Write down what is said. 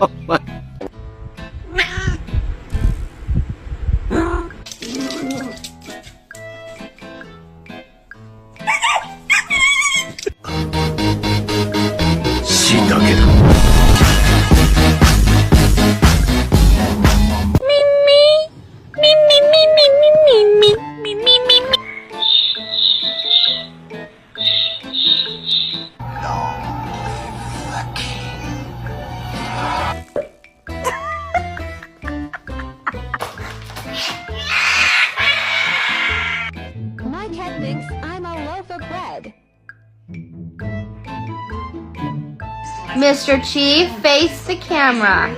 Oh my. My cat thinks I'm a loaf of bread. Mr. Chief, face the camera.